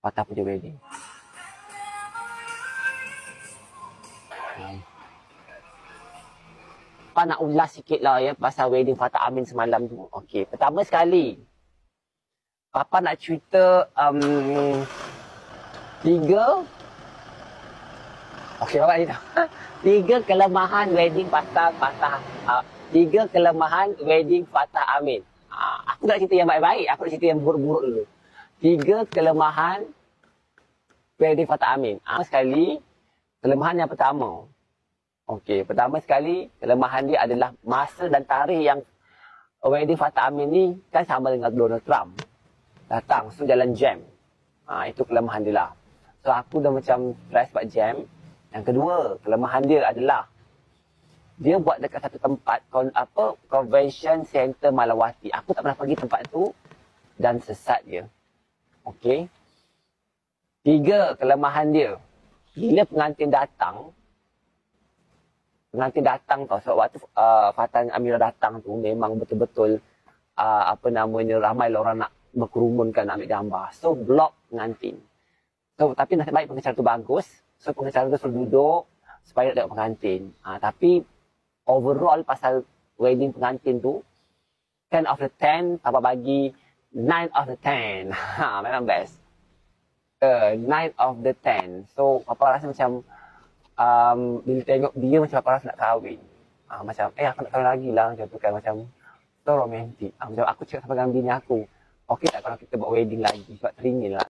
Fatah punya wedding. Papa nak ulas sikit lah ya pasal wedding Fatah Amin semalam tu. Okey, pertama sekali, Papa nak cerita tiga kelemahan wedding Fatah Amin. Aku tak cerita yang baik-baik, aku nak cerita yang buruk-buruk dulu. 3 kelemahan wedding Fatah Amin. Sekali, kelemahan yang pertama. Okey, pertama sekali, kelemahan dia adalah masa dan tarikh yang wedding Fatah Amin ni kan sama dengan Donald Trump. Datang, so jalan jam. Itu kelemahan dia lah. So aku dah macam stress buat jam. Yang kedua, kelemahan dia adalah dia buat dekat satu tempat Convention Center Malawati. Aku tak pernah pergi tempat tu dan sesat dia. Okey. 3 kelemahan dia. Bila pengantin datang tau. So waktu Fatah Amira datang tu memang betul-betul ramai orang nak berkerumunkan nak ambil gambar. So block pengantin. So tapi nasib baik pengacara tu bagus. So pengacara tu suruh duduk supaya nak tengok pengantin. Tapi overall pasal wedding pengantin tu 10 of the 10 Papa bagi 9 of the 10. Memang best. 9 of the 10. So Papa rasa macam bila tengok dia macam Papa rasa nak kahwin. Macam aku nak kahwin lagi lah macam tu kan, macam so romantik. Macam aku cakap sama dengan bini aku, okey tak kalau kita buat wedding lagi sebab teringin lah.